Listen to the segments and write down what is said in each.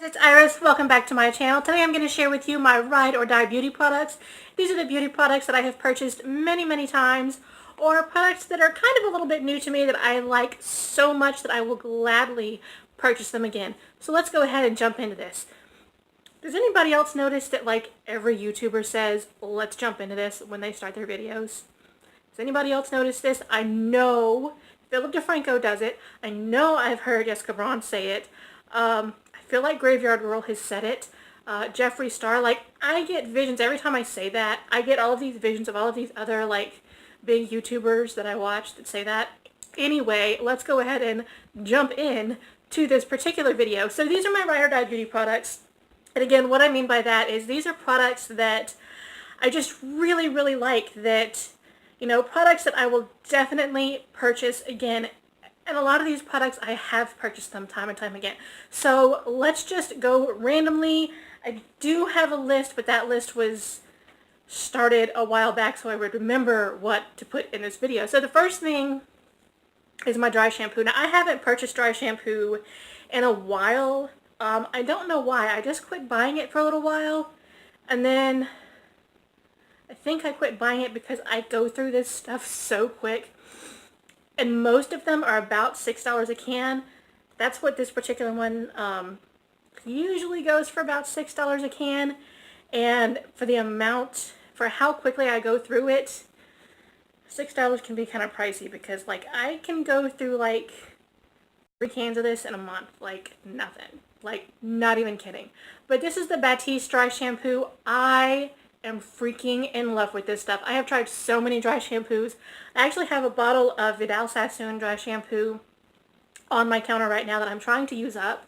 It's Iris. Welcome back to my channel. Today I'm going to share with you my ride or die beauty products. These are the beauty products that I have purchased many times, or products that are kind of a little bit new to me that I like so much that I will gladly purchase them again. So let's go ahead and jump into this. Does anybody else notice that like every YouTuber says, let's jump into this when they start their videos? Does anybody else notice this? I know Philip DeFranco does it. I know I've heard Jessica Braun say it. I feel like Graveyard Girl has said it. Jeffree Star, like, I get visions every time I say that. I get all of these visions of all of these other, like, big YouTubers that I watch that say that. Anyway, let's go ahead and jump in to this particular video. So these are my Ride or Die Beauty products. And again, what I mean by that is these are products that I just really like, that, you know, products that I will definitely purchase again. And a lot of these products, I have purchased them time and time again. So let's just go randomly. I do have a list, but that list was started a while back, so I would remember what to put in this video. So the first thing is my dry shampoo. Now, I haven't purchased dry shampoo in a while. I don't know why. I just quit buying it for a little while. And then I think I quit buying it because I go through this stuff so quick. And most of them are about $6 a can. That's what this particular one usually goes for, about $6 a can. And for the amount, for how quickly I go through it, $6 can be kind of pricey, because like I can go through like 3 cans of this in a month, like nothing. Like, not even kidding. But this is the Batiste dry shampoo. I am freaking in love with this stuff. I have tried so many dry shampoos. I actually have a bottle of Vidal Sassoon dry shampoo on my counter right now that I'm trying to use up,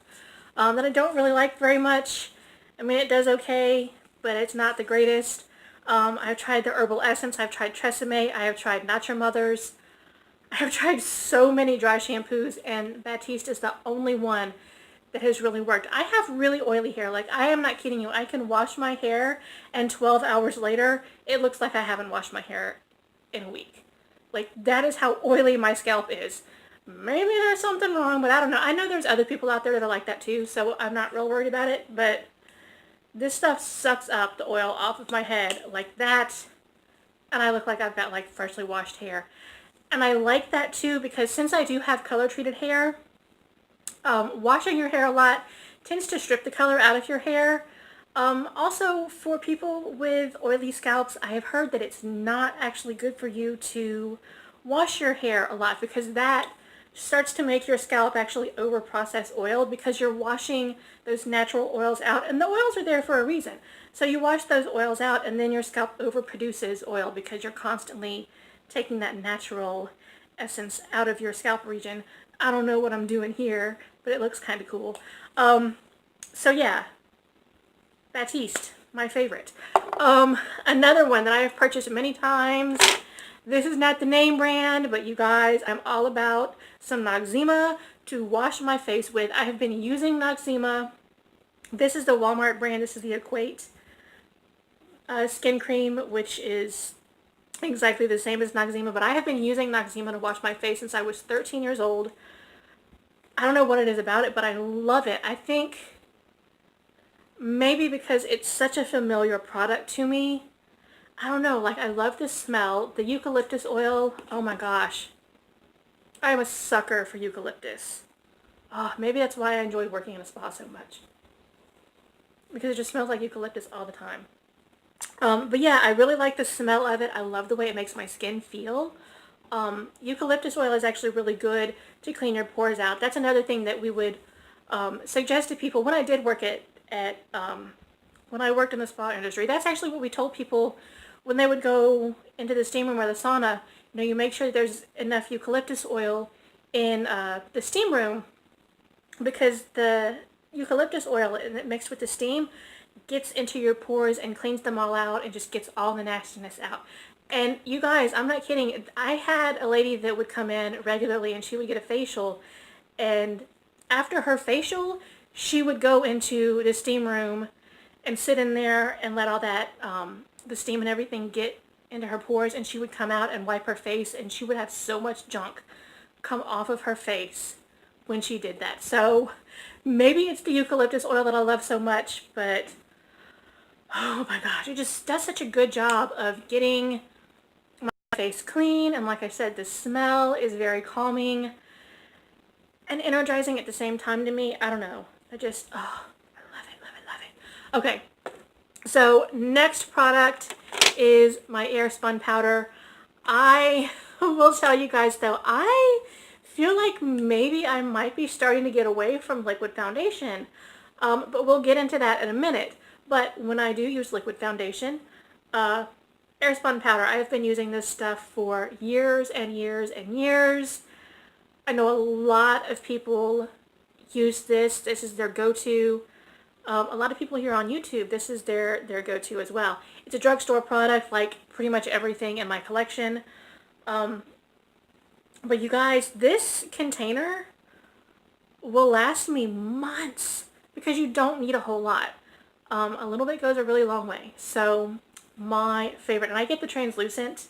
that I don't really like very much. I mean, it does okay, but it's not the greatest. I've tried the Herbal Essence. I've tried Tresemme. I have tried Nature Mothers. I have tried so many dry shampoos, and Batiste is the only one that has really worked. I have really oily hair. Like, I am not kidding you. I can wash my hair, and 12 hours later, it looks like I haven't washed my hair in a week. Like, that is how oily my scalp is. Maybe there's something wrong, but I don't know. I know there's other people out there that are like that too, so I'm not real worried about it, but this stuff sucks up the oil off of my head like that, and I look like I've got, like, freshly washed hair. And I like that too, because since I do have color-treated hair, washing your hair a lot tends to strip the color out of your hair. Also, for people with oily scalps, I have heard that it's not actually good for you to wash your hair a lot, because that starts to make your scalp actually over-process oil, because you're washing those natural oils out, and the oils are there for a reason. So you wash those oils out, and then your scalp overproduces oil because you're constantly taking that natural essence out of your scalp region. I don't know what I'm doing here, but it looks kind of cool. So yeah, Batiste, my favorite. Another one that I have purchased many times. This is not the name brand, but you guys, I'm all about some Noxzema to wash my face with. I have been using Noxzema. This is the Walmart brand. This is the Equate skin cream, which is exactly the same as Noxzema, but I have been using Noxzema to wash my face since I was 13 years old. I don't know what it is about it, but I love it. I think maybe because it's such a familiar product to me. I don't know, like, I love the smell. The eucalyptus oil, oh my gosh. I am a sucker for eucalyptus. Oh, maybe that's why I enjoy working in a spa so much, because it just smells like eucalyptus all the time. But yeah, I really like the smell of it. I love the way it makes my skin feel. Eucalyptus oil is actually really good to clean your pores out. That's another thing that we would suggest to people. When I did work when I worked in the spa industry, that's actually what we told people when they would go into the steam room or the sauna. You know, you make sure there's enough eucalyptus oil in the steam room, because the eucalyptus oil mixed with the steam gets into your pores and cleans them all out and just gets all the nastiness out. And you guys, I'm not kidding. I had a lady that would come in regularly, and she would get a facial, and after her facial, she would go into the steam room and sit in there and let all that, the steam and everything get into her pores, and she would come out and wipe her face, and she would have so much junk come off of her face when she did that. So maybe it's the eucalyptus oil that I love so much, but oh my gosh, it just does such a good job of getting my face clean. And like I said, the smell is very calming and energizing at the same time to me. I don't know. I just, oh, I love it, love it, love it. Okay, so next product is my Airspun powder. I will tell you guys though, I feel like maybe I might be starting to get away from liquid foundation, but we'll get into that in a minute. But when I do use liquid foundation, Airspun powder, I've been using this stuff for years and years and years. I know a lot of people use this. This is their go-to. A lot of people here on YouTube, this is their go-to as well. It's a drugstore product, like pretty much everything in my collection. But you guys, this container will last me months because you don't need a whole lot. A little bit goes a really long way. So my favorite, and I get the translucent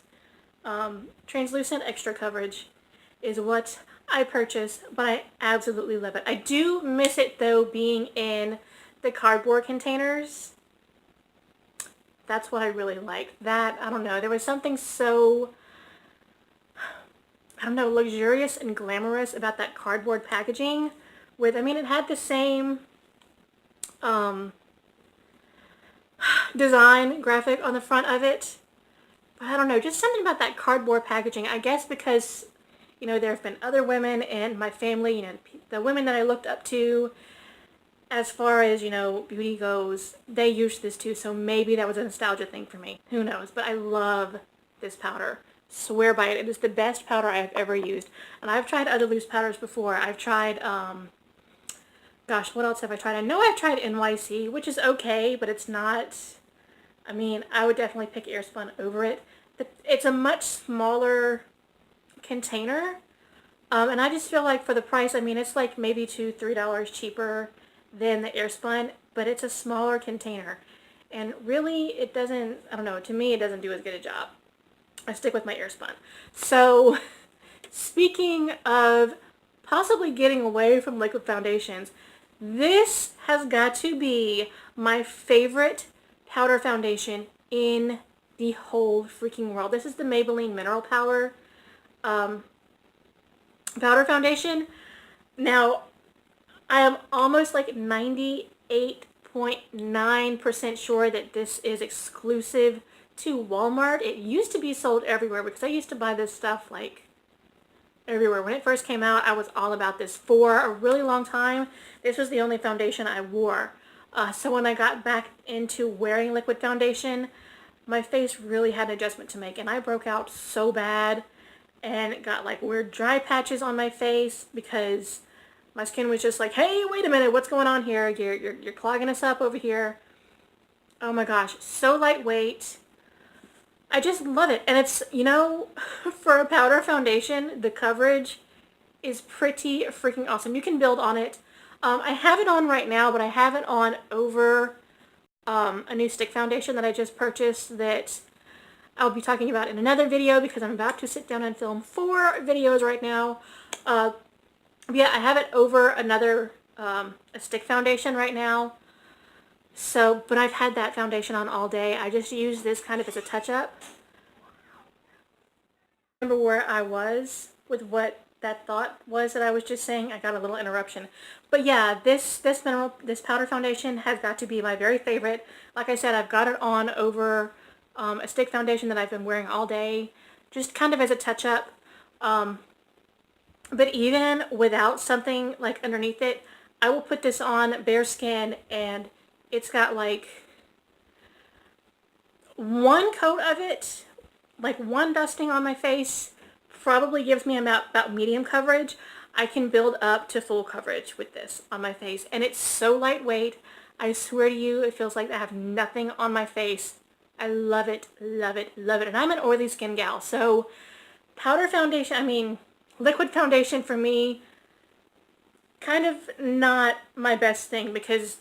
extra coverage is what I purchase, but I absolutely love it. I do miss it though being in the cardboard containers. That's what I really like. That, I don't know, there was something so, I don't know, luxurious and glamorous about that cardboard packaging with, I mean, it had the same design graphic on the front of it, but I don't know, just something about that cardboard packaging. I guess because, you know, there have been other women in my family, you know, the women that I looked up to as far as, you know, beauty goes, they used this too, so maybe that was a nostalgia thing for me. Who knows? But I love this powder. Swear by it. It is the best powder I have ever used. And I've tried other loose powders before. I've tried, gosh, what else have I tried? I know I've tried NYC, which is okay, but it's not, I mean, I would definitely pick Airspun over it. It's a much smaller container, and I just feel like for the price, I mean, it's like maybe $2-3 cheaper than the Airspun, but it's a smaller container, and really it doesn't, I don't know, to me it doesn't do as good a job. I stick with my Airspun. So speaking of possibly getting away from liquid foundations, this has got to be my favorite powder foundation in the whole freaking world. This is the Maybelline Mineral Power powder foundation. Now, I am almost like 98.9% sure that this is exclusive to Walmart. It used to be sold everywhere because I used to buy this stuff like everywhere. When it first came out, I was all about this for a really long time. This was the only foundation I wore. So when I got back into wearing liquid foundation, my face really had an adjustment to make, and I broke out so bad and got like weird dry patches on my face because my skin was just like, hey, wait a minute, what's going on here? You're clogging us up over here. Oh my gosh, so lightweight. I just love it. And it's, you know, for a powder foundation, the coverage is pretty freaking awesome. You can build on it. I have it on right now, but I have it on over a new stick foundation that I just purchased that I'll be talking about in another video because I'm about to sit down and film 4 videos right now. Yeah, I have it over another a stick foundation right now. So, but I've had that foundation on all day. I just use this kind of as a touch-up. Remember where I was with what that thought was that I was just saying? I got a little interruption. But yeah, this powder foundation has got to be my very favorite. Like I said, I've got it on over a stick foundation that I've been wearing all day, just kind of as a touch-up. But even without something like underneath it, I will put this on bare skin, and it's got like one coat of it, like one dusting on my face, probably gives me about medium coverage. I can build up to full coverage with this on my face, and it's so lightweight. I swear to you, it feels like I have nothing on my face. I love it, love it, love it. And I'm an oily skin gal, so powder foundation, I mean, liquid foundation for me, kind of not my best thing, because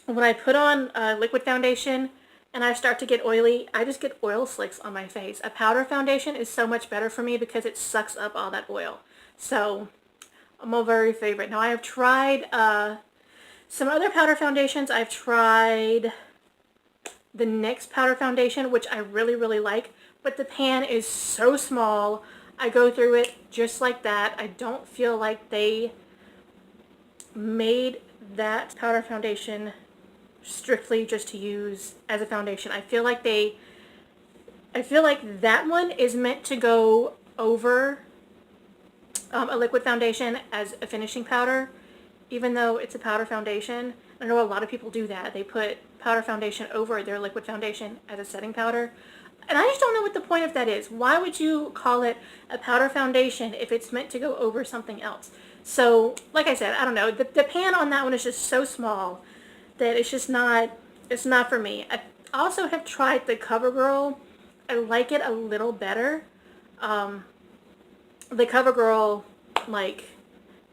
when I put on liquid foundation and I start to get oily, I just get oil slicks on my face. A powder foundation is so much better for me because it sucks up all that oil. So my very favorite. Now I have tried some other powder foundations. I've tried the NYX powder foundation, which I really, really like, but the pan is so small. I go through it just like that. I don't feel like they made that powder foundation strictly just to use as a foundation. I feel like that one is meant to go over a liquid foundation as a finishing powder, even though it's a powder foundation. I know a lot of people do that. They put powder foundation over their liquid foundation as a setting powder. And I just don't know what the point of that is. Why would you call it a powder foundation if it's meant to go over something else? So, like I said, I don't know. The pan on that one is just so small that it's not for me. I also have tried the CoverGirl. I like it a little better. The CoverGirl, like,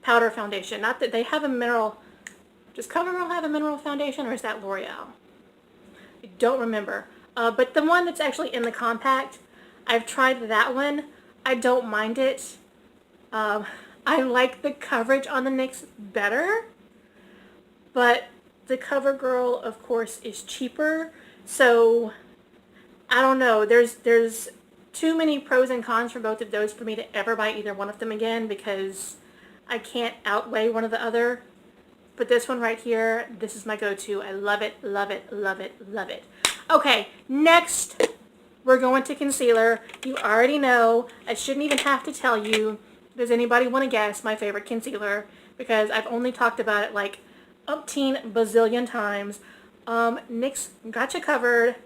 powder foundation. Not that they have a mineral. Does CoverGirl have a mineral foundation, or is that L'Oreal? I don't remember. But the one that's actually in the compact, I've tried that one. I don't mind it. I like the coverage on the NYX better, but the CoverGirl, of course, is cheaper. So I don't know. There's too many pros and cons for both of those for me to ever buy either one of them again, because I can't outweigh one or the other. But this one right here, this is my go-to. I love it, love it, love it, love it. Okay, next we're going to concealer. You already know. I shouldn't even have to tell you. Does anybody want to guess my favorite concealer? Because I've only talked about it like umpteen bazillion times. NYX Gotcha Covered.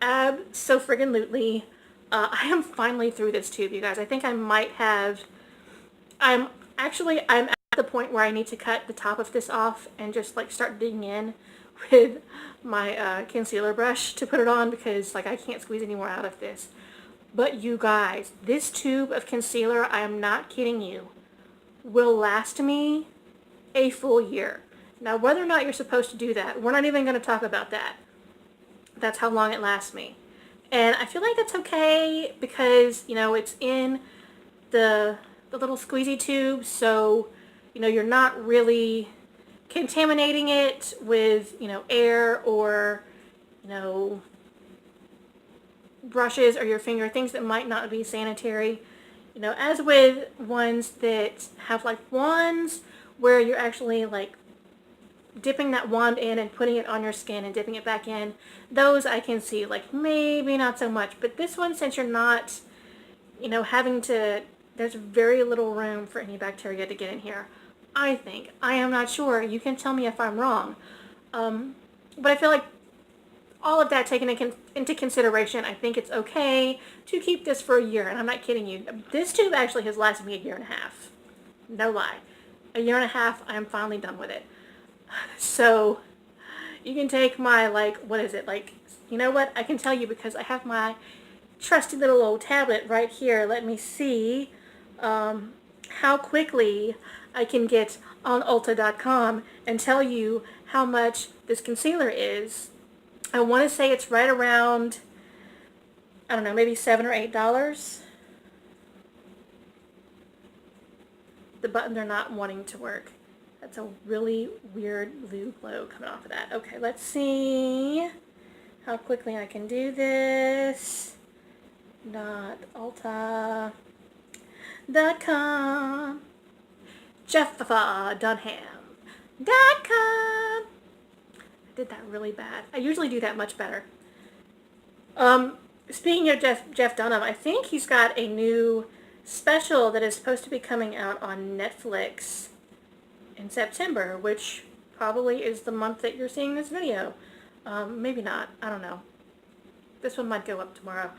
Abso-friggin-lutely. I am finally through this tube, you guys. I think I might have... I'm at the point where I need to cut the top of this off and just like start digging in with my concealer brush to put it on, because like I can't squeeze any more out of this. But you guys, this tube of concealer, I am not kidding you, will last me a full year. Now, whether or not you're supposed to do that, we're not even going to talk about that. That's how long it lasts me. And I feel like that's okay because, you know, it's in the little squeezy tube, so, you know, you're not really contaminating it with, you know, air or, you know, brushes or your finger, things that might not be sanitary. You know, as with ones that have like wands where you're actually like dipping that wand in and putting it on your skin and dipping it back in, those I can see, like maybe not so much. But this one, since you're not, you know, having to, there's very little room for any bacteria to get in here, I think. I am not sure. You can tell me if I'm wrong. But I feel like all of that taken into consideration, I think it's okay to keep this for a year. And I'm not kidding you. This tube actually has lasted me a year and a half. No lie. A year and a half, I am finally done with it. So you can take my, like, what is it? Like, you know what? I can tell you because I have my trusty little old tablet right here. Let me see how quickly I can get on Ulta.com and tell you how much this concealer is. I want to say it's right around, I don't know, maybe $7 or $8. The buttons are not wanting to work. That's a really weird blue glow coming off of that. Okay, let's see how quickly I can do this. Ulta.com. JeffDunham.com. I did that really bad. I usually do that much better. Speaking of Jeff Dunham, I think he's got a new special that is supposed to be coming out on Netflix in September, which probably is the month that you're seeing this video. Maybe not. I don't know. This one might go up tomorrow.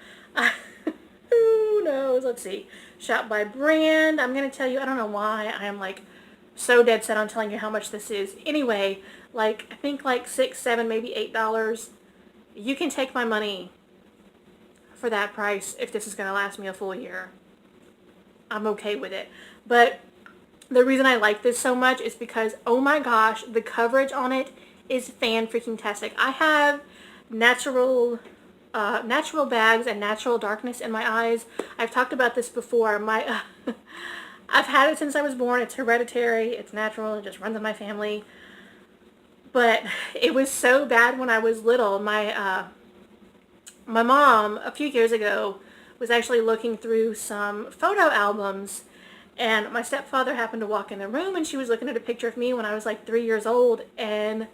Who knows? Let's see. Shop by brand. I'm going to tell you, I don't know why I am like so dead set on telling you how much this is. Anyway, like I think like $6, $7, maybe $8. You can take my money for that price if this is going to last me a full year. I'm okay with it. But the reason I like this so much is because, oh my gosh, the coverage on it is fan-freaking-tastic. I have natural bags and natural darkness in my eyes. I've talked about this before. I've had it since I was born. It's hereditary. It's natural. It just runs in my family. But it was so bad when I was little. My mom, a few years ago, was actually looking through some photo albums, and my stepfather happened to walk in the room, and she was looking at a picture of me when I was like 3 years old, and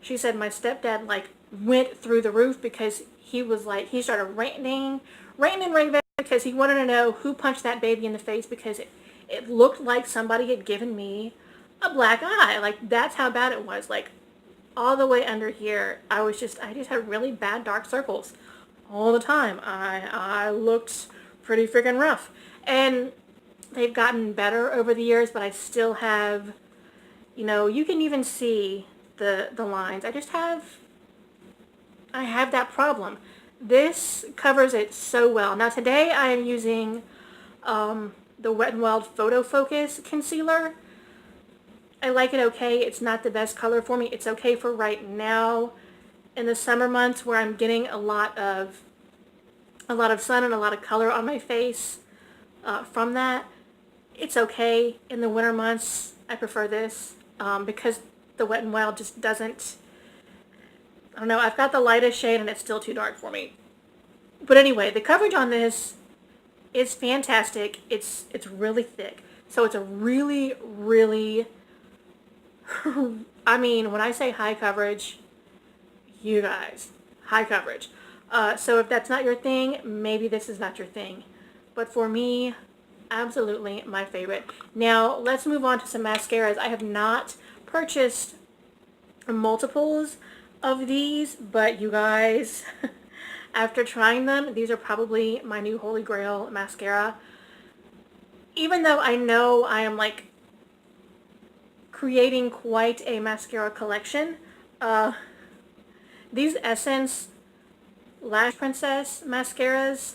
she said my stepdad like went through the roof because he was like, he started ranting and raving because he wanted to know who punched that baby in the face because it looked like somebody had given me a black eye. Like, that's how bad it was. Like, all the way under here, I just had really bad dark circles all the time. I looked pretty freaking rough. And they've gotten better over the years, but I still have, you can even see the lines. I have that problem. This covers it so well. Now today I am using the Wet n Wild Photo Focus concealer. I like it okay. It's not the best color for me. It's okay for right now in the summer months where I'm getting a lot of sun and a lot of color on my face from that. It's okay. In the winter months, I prefer this because the Wet n Wild just doesn't, I don't know, I've got the lightest shade and it's still too dark for me. But anyway, the coverage on this is fantastic. It's really thick. So it's a really, really, I mean, when I say high coverage, you guys, high coverage. So if that's not your thing, maybe this is not your thing. But for me, absolutely my favorite. Now, let's move on to some mascaras. I have not purchased multiples of these, but you guys, after trying them, these are probably my new holy grail mascara. Even though I know I am like creating quite a mascara collection, these Essence Lash Princess mascaras,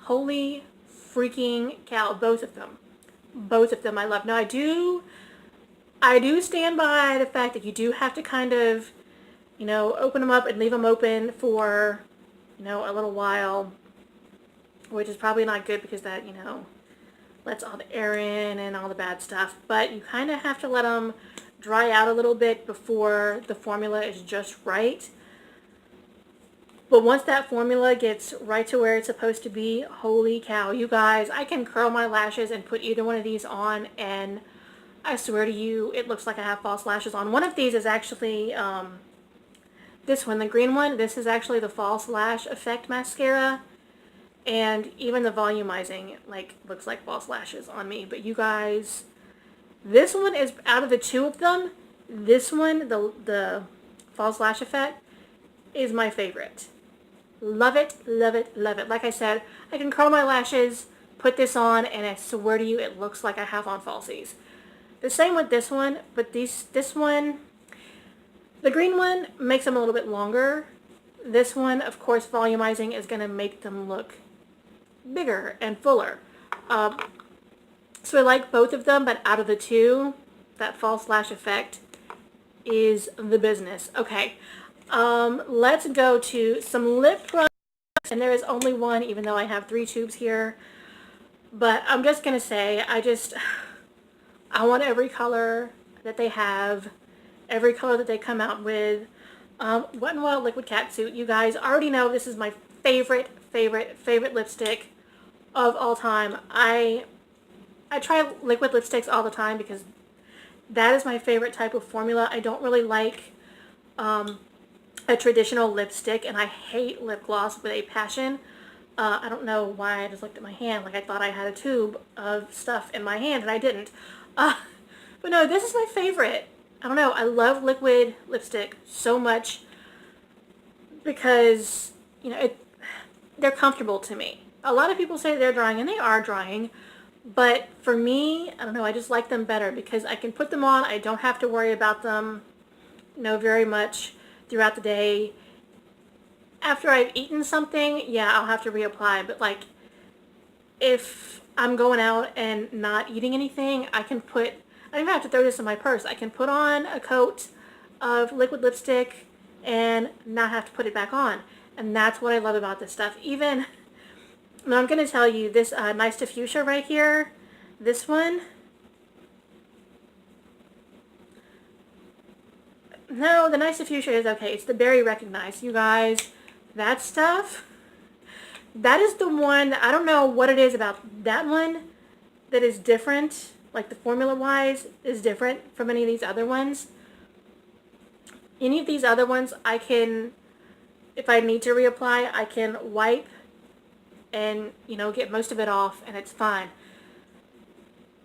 holy freaking cow, both of them I love. Now I do stand by the fact that you do have to kind of, open them up and leave them open for, a little while, which is probably not good because that, lets all the air in and all the bad stuff. But you kind of have to let them dry out a little bit before the formula is just right. But once that formula gets right to where it's supposed to be, holy cow, you guys, I can curl my lashes and put either one of these on, and I swear to you, it looks like I have false lashes on. One of these is actually this one, the green one. This is actually the False Lash Effect mascara, and even the volumizing looks like false lashes on me. But you guys, this one is, out of the two of them, this one, the False Lash Effect, is my favorite. Love it, love it, love it. Like I said, I can curl my lashes, put this on, and I swear to you, it looks like I have on falsies. The same with this one, but this one, the green one makes them a little bit longer. This one, of course, volumizing is going to make them look bigger and fuller. So I like both of them, but out of the two, that False Lash Effect is the business. Okay, let's go to some lip products, and there is only one, even though I have 3 tubes here. But I'm just going to say, I want every color that they have, every color that they come out with. Wet n Wild Liquid Catsuit, you guys already know this is my favorite lipstick of all time. I try liquid lipsticks all the time because that is my favorite type of formula. I don't really like a traditional lipstick, and I hate lip gloss with a passion. I don't know why I just looked at my hand like I thought I had a tube of stuff in my hand, and I didn't. But no, this is my favorite. I don't know. I love liquid lipstick so much because, they're comfortable to me. A lot of people say they're drying, and they are drying. But for me, I don't know, I just like them better because I can put them on. I don't have to worry about them, very much throughout the day. After I've eaten something, yeah, I'll have to reapply. But if I'm going out and not eating anything, I don't even have to throw this in my purse. I can put on a coat of liquid lipstick and not have to put it back on. And that's what I love about this stuff. Even, now I'm going to tell you, this Nice to Fuchsia right here, This one, no, the Nice Fuchsia is okay. It's the Berry Recognized. You guys, that stuff, that is the one, I don't know what it is about that one that is different, like the formula-wise is different from any of these other ones. Any of these other ones, I can, if I need to reapply, I can wipe and, you know, get most of it off, and it's fine.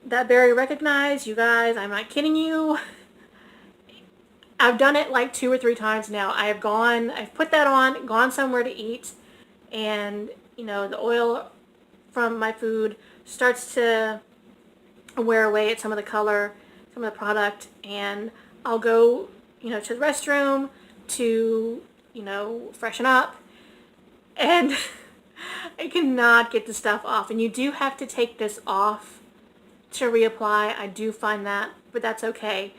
That Berry Recognized, you guys, I'm not kidding you. I've done it like 2 or 3 times now. I've put that on, gone somewhere to eat, and, you know, the oil from my food starts to wear away at some of the color, some of the product, and I'll go, you know, to the restroom to, you know, freshen up, and I cannot get the stuff off. And you do have to take this off to reapply. I do find that, but that's okay.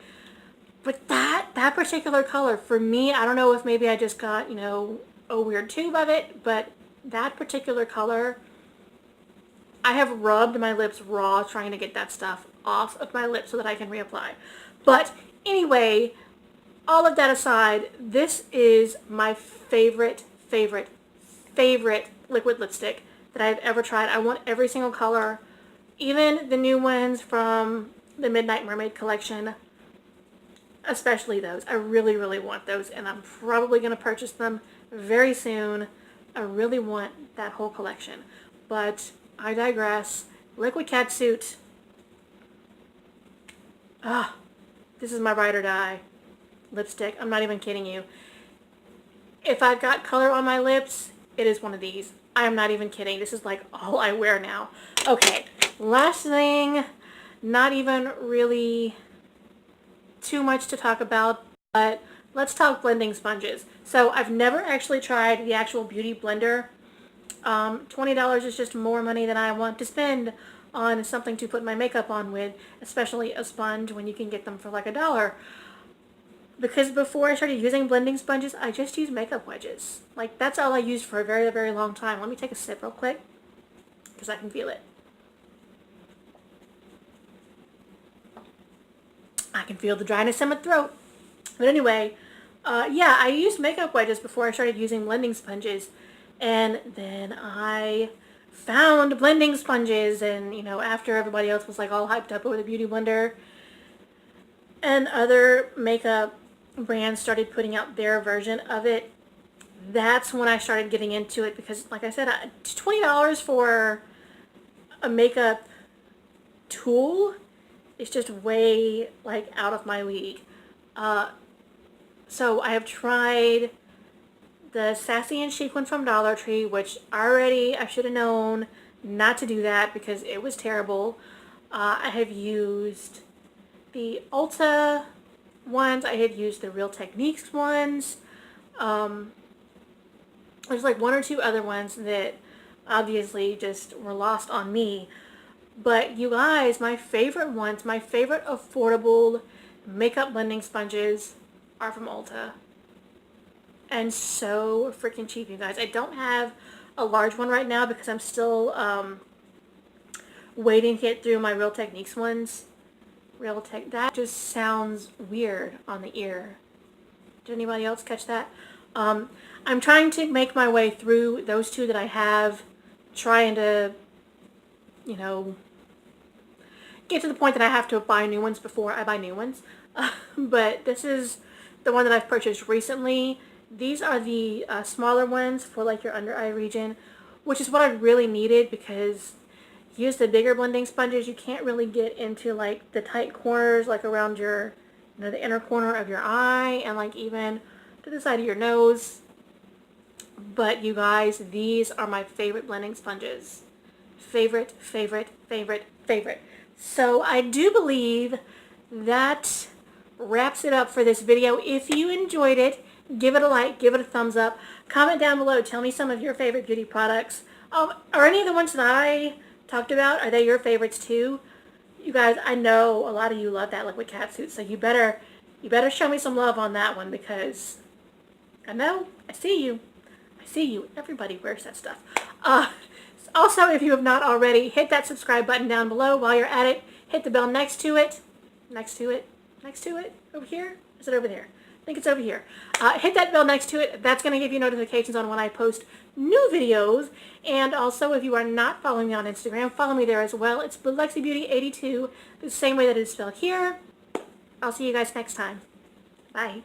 But that particular color, for me, I don't know if maybe I just got, you know, a weird tube of it, but that particular color, I have rubbed my lips raw trying to get that stuff off of my lips so that I can reapply. But anyway, all of that aside, this is my favorite liquid lipstick that I've ever tried. I want every single color, even the new ones from the Midnight Mermaid collection, especially those. I really, really want those, and I'm probably going to purchase them very soon. I really want that whole collection. But I digress. Liquid Catsuit. This is my ride or die lipstick. I'm not even kidding you. If I've got color on my lips, it is one of these. I am not even kidding. This is like all I wear now. Okay, last thing, not even really too much to talk about, but let's talk blending sponges. So I've never actually tried the actual Beauty Blender. $20 is just more money than I want to spend on something to put my makeup on with, especially a sponge when you can get them for like $1. Because before I started using blending sponges, I just used makeup wedges. Like, that's all I used for a very, very long time. Let me take a sip real quick, because I can feel it. I can feel the dryness in my throat. But anyway, yeah, I used makeup wedges before I started using blending sponges. And then I found blending sponges, and, you know, after everybody else was like all hyped up over the Beauty Blender and other makeup brands started putting out their version of it, that's when I started getting into it, because like I said, $20 for a makeup tool is just way like out of my league. So I have tried the Sassy and Chic one from Dollar Tree, which already I should have known not to do that because it was terrible. I have used the Ulta ones. I have used the Real Techniques ones. There's like 1 or 2 other ones that obviously just were lost on me. But you guys, my favorite ones, my favorite affordable makeup blending sponges are from Ulta. And so freaking cheap, you guys. I don't have a large one right now because I'm still waiting to get through my Real Techniques ones. That just sounds weird on the ear. Did anybody else catch that? I'm trying to make my way through those 2 that I have, trying to, you know, get to the point that I have to buy new ones before I buy new ones. But this is the one that I've purchased recently. These are the smaller ones for like your under eye region, which is what I really needed, because use the bigger blending sponges, you can't really get into like the tight corners, like around your, you know, the inner corner of your eye and like even to the side of your nose. But you guys, these are my favorite blending sponges. Favorite. So I do believe that wraps it up for this video. If you enjoyed it, give it a like, give it a thumbs up, comment down below, tell me some of your favorite beauty products. Are any of the ones that I talked about, are they your favorites too? You guys, I know a lot of you love that liquid catsuit, so you better show me some love on that one, because I know, I see you. Everybody wears that stuff. Also, if you have not already, hit that subscribe button down below. While you're at it, hit the bell next to it, over here. Is it over there? I think it's over here. Hit that bell next to it. That's going to give you notifications on when I post new videos. And also, if you are not following me on Instagram, follow me there as well. It's BlueLexiBeauty82, the same way that it's spelled here. I'll see you guys next time. Bye.